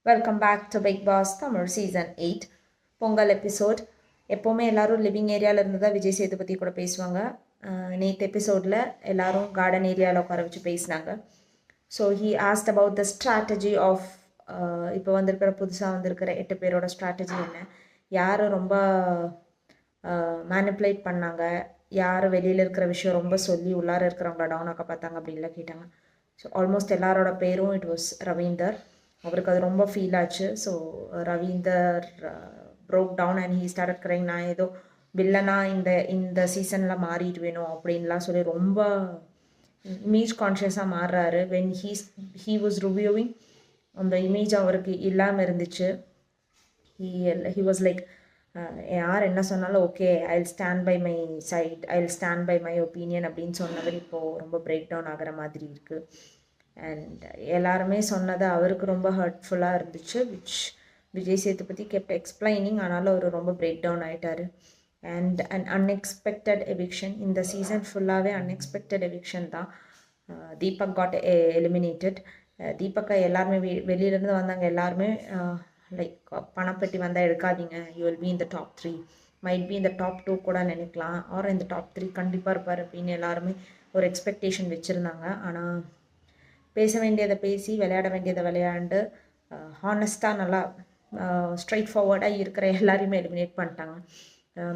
Welcome back to Bigg Boss Tamil season 8 Pongal episode. எப்போவுமே எல்லாரும் living ஏரியாவில் இருந்து தான் விஜய் சேதுபதி கூட பேசுவாங்க. நேற்று எபிசோடில் எல்லாரும் கார்டன் ஏரியாவில் உட்கார வச்சு பேசினாங்க. So he asked about the strategy of இப்போ புதுசாக வந்திருக்கிற 8 பேரோட ஸ்ட்ராட்டஜி என்ன, யார் ரொம்ப மேனிப்புலேட் பண்ணாங்க, யார் வெளியில் இருக்கிற விஷயம் ரொம்ப சொல்லி உள்ளார இருக்கிறவங்கள டவுன் ஆக்க பார்த்தாங்க அப்படின்லாம் கேட்டாங்க. ஸோ ஆல்மோஸ்ட் எல்லாரோட பேரும் இட் வாஸ் ரவீந்தர். அவருக்கு அது ரொம்ப ஃபீல் ஆச்சு. So Ravindar broke down and he started crying. நான் ஏதோ வில்லனா இந்த சீசனில் மாறிட்டு வேணும் அப்படின்லாம் சொல்லி ரொம்ப இமேஜ் கான்ஷியஸாக மாறுறாரு. வென் ஹீ வாஸ் ரிவ்யூவிங் அந்த இமேஜ் அவருக்கு இல்லாமல் இருந்துச்சு. ஹீ வாஸ் லைக் யார் என்ன சொன்னாலும் okay, I will stand by my side, I will stand by my opinion அப்படின்னு சொன்னவர் இப்போது ரொம்ப பிரேக் டவுன் ஆகிற மாதிரி இருக்குது. அண்ட் எல்லாருமே சொன்னது அவருக்கு ரொம்ப ஹர்ட்ஃபுல்லாக இருந்துச்சு, விஜய் சேதுபதி கெப்ட் எக்ஸ்பிளைனிங். ஆனாலும் அவர் ரொம்ப பிரேக் டவுன் ஆகிட்டார். அண்ட் அன்எக்ஸ்பெக்டட் எவிக்ஷன், இந்த சீசன் ஃபுல்லாகவே அன்எக்ஸ்பெக்டட் எவிக்ஷன் தான். Deepak God eliminated. தீபக்கை எல்லாருமே வெளியிலேருந்து வந்தாங்க எல்லாருமே லைக் பணப்பெட்டி வந்தால் எடுக்காதீங்க, you will be in the top 3, might be இந்த டாப் 2 கூட நினைக்கலாம், ஆர் இந்த டாப் 3 கண்டிப்பாக இருப்பார் அப்படின்னு எல்லாருமே ஒரு எக்ஸ்பெக்டேஷன் வச்சுருந்தாங்க. ஆனால் பேச வேண்டியதை பேசி விளையாட வேண்டியதை விளையாண்டு ஹானஸ்ட்டாக நல்லா ஸ்ட்ரைட் ஃபார்வர்டாக இருக்கிற எல்லாரையுமே எலிமினேட் பண்ணிட்டாங்க.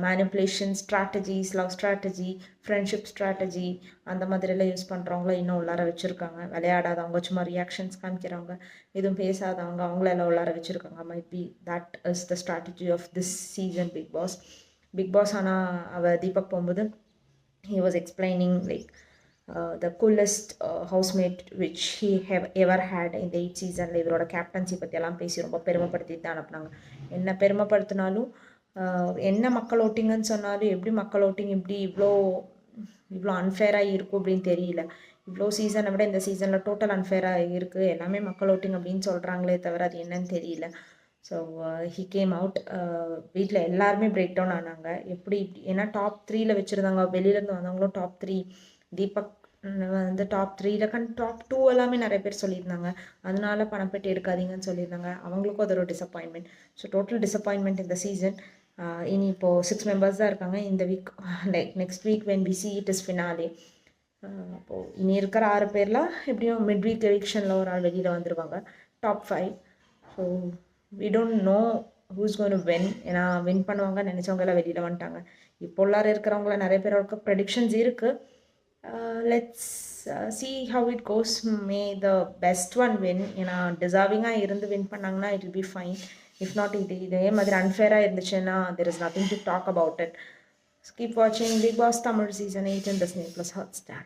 Manipulation strategies, love strategy, friendship strategy அந்த மாதிரிலாம் யூஸ் பண்ணுறவங்கள இன்னும் உள்ளார வச்சுருக்காங்க. விளையாடாதவங்க, சும்மா ரியாக்ஷன்ஸ் காமிக்கிறவங்க, எதுவும் பேசாதவங்க, அவங்களெல்லாம் உள்ளார வச்சுருக்காங்க. Might be that is the strategy of this season Bigg Boss. ஆனால் தீபக் போகும்போது he was explaining like the coolest housemate which he have ever had in the 8th season. இவரோட கேப்டன்சி பற்றியெல்லாம் பேசி ரொம்ப பெருமைப்படுத்திட்டு தான் அனுப்புனாங்க. என்ன பெருமைப்படுத்தினாலும் என்ன மக்கள் ஓட்டிங்கன்னு சொன்னாலும் எப்படி மக்கள் ஓட்டிங் இப்படி இவ்வளோ அன்ஃபேராக இருக்கும் அப்படின்னு தெரியல. இவ்வளோ சீசனை விட இந்த சீசனில் டோட்டல் அன்ஃபேராக இருக்குது. எல்லாமே மக்கள் ஓட்டிங் அப்படின்னு சொல்கிறாங்களே தவிர அது என்னன்னு தெரியல. So he came out. வீட்டில் எல்லாருமே பிரேக் டவுன் ஆனாங்க. எப்படி ஏன்னா டாப் 3ல் வச்சுருந்தாங்க, வெளியிலேருந்து வந்தவங்களும் டாப் 3, தீபக் வந்து டாப் 3ல் டாப் 2 எல்லாமே நிறைய பேர் சொல்லியிருந்தாங்க. அதனால பணப்பெட்டி எடுக்காதீங்கன்னு சொல்லியிருந்தாங்க. அவங்களுக்கும் அது ஒரு டிசப்பாயின்மெண்ட். ஸோ டோட்டல் டிசப்பாயின்மெண்ட் இந்த சீசன். இனி இப்போது 6 மெம்பர்ஸ் தான் இருக்காங்க. இந்த week like next week when we see it is finale. அப்போது இனி இருக்கிற 6 பேர்லாம் எப்படியும் மிட் வீக் எவிக்ஷனில் ஒரு ஆள் வெளியில் வந்துடுவாங்க, top 5. So we don't know who's going to win. ஏன்னா வின் பண்ணுவாங்க நினச்சவங்க எல்லாம் வெளியில் வந்துட்டாங்க. இப்போ எல்லாரும் இருக்கிறவங்கள நிறைய பேரோட ப்ரெடிக்ஷன்ஸ் இருக்குது. Let's see how it goes. May the best one win. ஏன்னா டிசர்விங்காக இருந்து வின் பண்ணாங்கன்னா it will be fine. if not இதே மாதிரி அன்ஃபேராக இருந்துச்சுன்னா there is nothing to talk about it. Keep watching Big Boss Tamil Season 8 in Disney+ Hotstar.